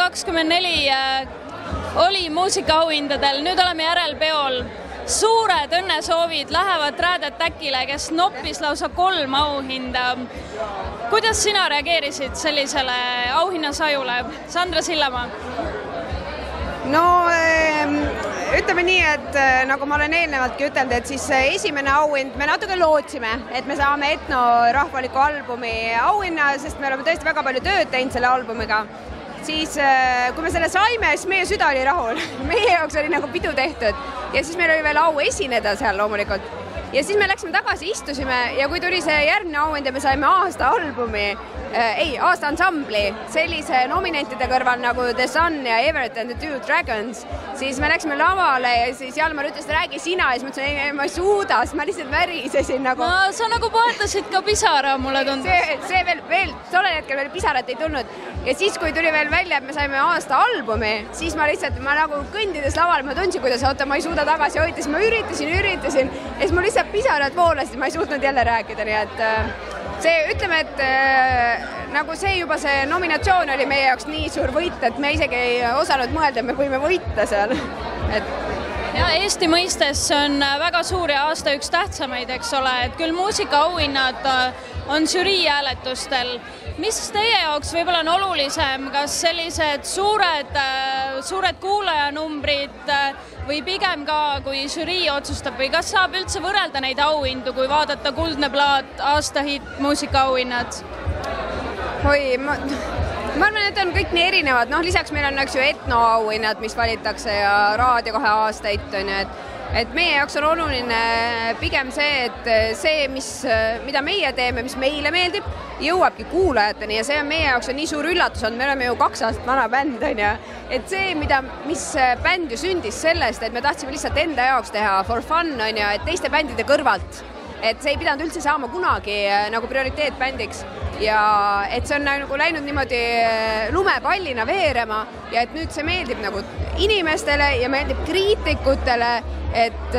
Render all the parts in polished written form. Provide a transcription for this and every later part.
24 oli muusikaauhindadel, nüüd oleme järelpeol. Suured õnnesoovid lähevad Red Attackile, kes noppis lausa 3 auhinda. Kuidas sina reageerisid sellisele auhinnasajule? Sandra Sillamaa? No ütleme nii, et nagu ma olen eelnevaltki ütelnud, et siis esimene auhind me natuke lootsime, et me saame etno rahvaliku albumi auhinna, sest me oleme tõesti väga palju tööd teinud selle albumiga. Siis kui me selle saime, siis meie süda oli rahul. Meie jaoks oli nagu pidu tehtud ja siis meil oli veel au esineda seal loomulikult. Ja siis me läksime tagasi, istusime ja kui tuli see järgmine auhind ja me saime aasta albumi, aasta ansambli sellise nominentide kõrval nagu The Sun ja Everett and the Two Dragons, siis me läksime lavale ja siis Jalmar ütles, räägi sina ja siis ma ütlesin, ei, ma ei suuda, siis ma lihtsalt värisesin nagu. No, sa nagu paetasid ka pisara, mulle tundus. See veel, tollel hetkel veel pisarat ei tulnud ja siis, kui tuli veel välja, et me saime aasta albumi, siis ma nagu kõndides laval, ma tundsin, kuidas ma ei suuda tagasi hoida, siis ma üritasin ja siis ma lihtsalt pisarad voolasid, ma ei suutnud jälle rääkida, nii et see, ütleme, et nagu see nominatsioon oli meie jaoks nii suur võit, et me isegi ei osanud mõelda, et me võime võita seal. Ja Eesti mõistes on väga suur ja aasta üks tähtsamaid, eks ole, et küll muusikaauhinnad on žürii hääletustel. Mis teie jaoks võib-olla on olulisem, kas sellised suured kuulajanumbrid või pigem ka, kui žürii otsustab või kas saab üldse võrrelda neid auhindu, kui vaadata Kuldne Plaat, aasta hitt, muusikaauhinnad? Ma arvan, et on kõik nii erinevad. Lisaks meil on etnoauhinnad, mis valitakse ja raadio 2 aastaid on ju, et meie jaoks on oluline pigem see, et see, mida meie teeme, mis meile meeldib, jõuabki kuulajateni ja see on meie jaoks on nii suur üllatus on, me oleme ju 2 aastat vana bänd on ju, et see, mis bänd ju sündis sellest, et me tahtsime lihtsalt enda jaoks teha for fun on ju, et teiste bändide kõrvalt, et see ei pidanud üldse saama kunagi nagu prioriteetbändiks ja et see on nagu läinud niimoodi lumepallina veerema ja et nüüd see meeldib nagu inimestele ja meeldib kriitikutele, et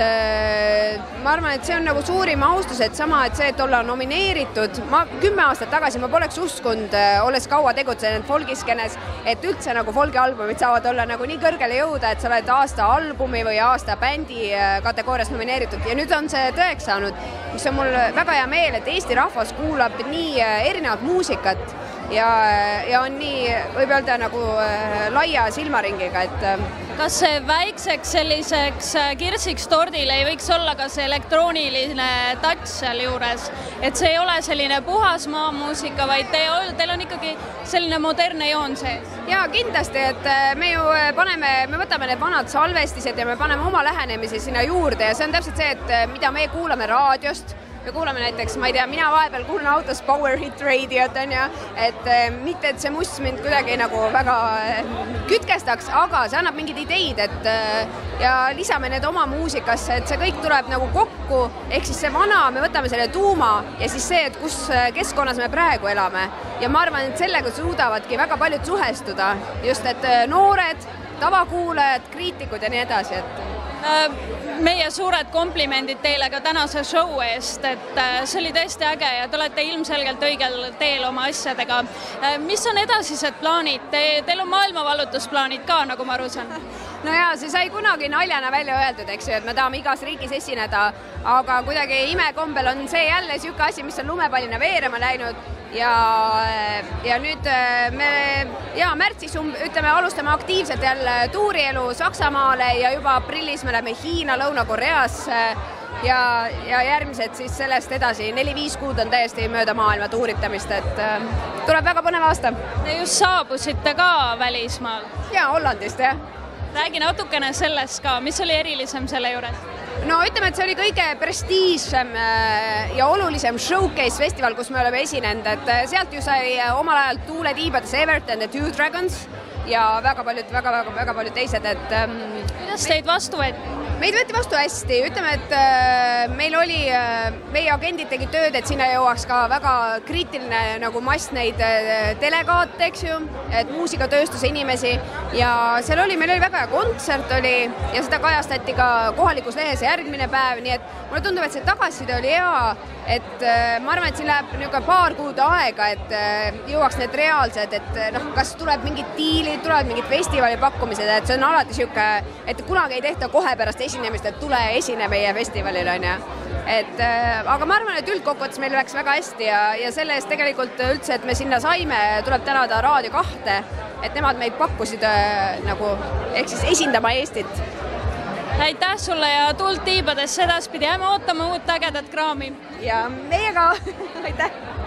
ma arvan, et see on nagu suurim austus, et sama, et see, et olla nomineeritud. 10 aastat tagasi ma poleks uskunud, olles kaua tegutsenud folgiskenes, et üldse nagu folgialbumid saavad olla nagu nii kõrgele jõuda, et sa oled aasta albumi või aasta bändi kategoorias nomineeritud ja nüüd on see tõeks saanud, mis on mul väga hea meel, et Eesti rahvas kuulab nii erinevat muusikat ja on nii, võib öelda nagu laia silmaringiga, et kas see väikseks selliseks kirsiks tordile ei võiks olla ka see elektrooniline touch seal juures, et see ei ole selline puhas maamuusika, vaid teil on ikkagi selline modernne joon sees? Jaa, kindlasti, et me võtame need vanad salvestised ja me paneme oma lähenemisi sinna juurde ja see on täpselt see, et mida me kuulame raadiost, me kuulame näiteks, ma ei tea, mina vahepeal kuulan autos Power Hit Radiot, on ju, et mitte, et see muss mind kuidagi nagu väga kütkestaks, aga see annab mingid ideid, et ja lisame need oma muusikasse, et see kõik tuleb nagu kokku, ehk siis see vana, me võtame selle tuuma ja siis see, et kus keskkonnas me praegu elame. Ja ma arvan, et sellega suudavadki väga paljud suhestuda, just et noored, tavakuulajad, kriitikud ja nii edasi, et meie suured komplimendid teile ka tänase show eest, et see oli tõesti äge ja te olete ilmselgelt õigel teel oma asjadega. Mis on edasised plaanid? Teil on maailmavallutusplaanid ka, nagu ma aru saan? No jaa, see sai kunagi naljana välja öeldud, eks ju, et me tahame igas riigis esineda, aga kuidagi imekombel on see jälle siuke asi, mis on lumepallina veerema läinud ja nüüd me märtsis ütleme, alustame aktiivselt jälle tuurielu Saksamaale ja juba aprillis me läheme Hiina, Lõuna-Koreasse ja järgmised siis sellest edasi 4-5 kuud on täiesti mööda maailma tuuritamist, et tuleb väga põnev aasta. Te just saabusite ka välismaal? Jaa, Hollandist, jah. Räägi natukene sellest ka, mis oli erilisem selle juures? No ütleme, et see oli kõige prestiižsem ja olulisem showcase festival, kus me oleme esinenud, et sealt ju sai omal ajal tuule tiibades Everett and the Two Dragons ja väga paljud teised, et kuidas teid vastu võeti? Meid võeti vastu hästi, ütleme, et meil oli, meie agendid tegid tööd, et sinna jõuaks ka väga kriitiline nagu mass neid delegaate, eks ju, et muusikatööstuse inimesi ja seal oli, meil oli väga hea kontsert oli ja seda kajastati ka kohalikus lehes järgmine päev, nii et mulle tundub, et see tagasiside oli hea, et ma arvan, et siin läheb niisugune paar kuud aega, et jõuaks need reaalsed, et noh, kas tuleb mingid diilid, tulevad mingid festivali pakkumised, et see on alati niisugune, et kunagi ei tehta kohe pärast esinemist, et tule esine meie festivalil, on ju. Et, aga ma arvan, et üldkokkuvõttes meil läks väga hästi ja selle eest tegelikult üldse, et me sinna saime, tuleb tänada Raadio 2, et nemad meid pakkusid nagu, ehk siis esindama Eestit. Aitäh sulle ja tuld tiibadesse edaspidi, jääme ootama uut ägedat kraami. Ja meie ka, aitäh!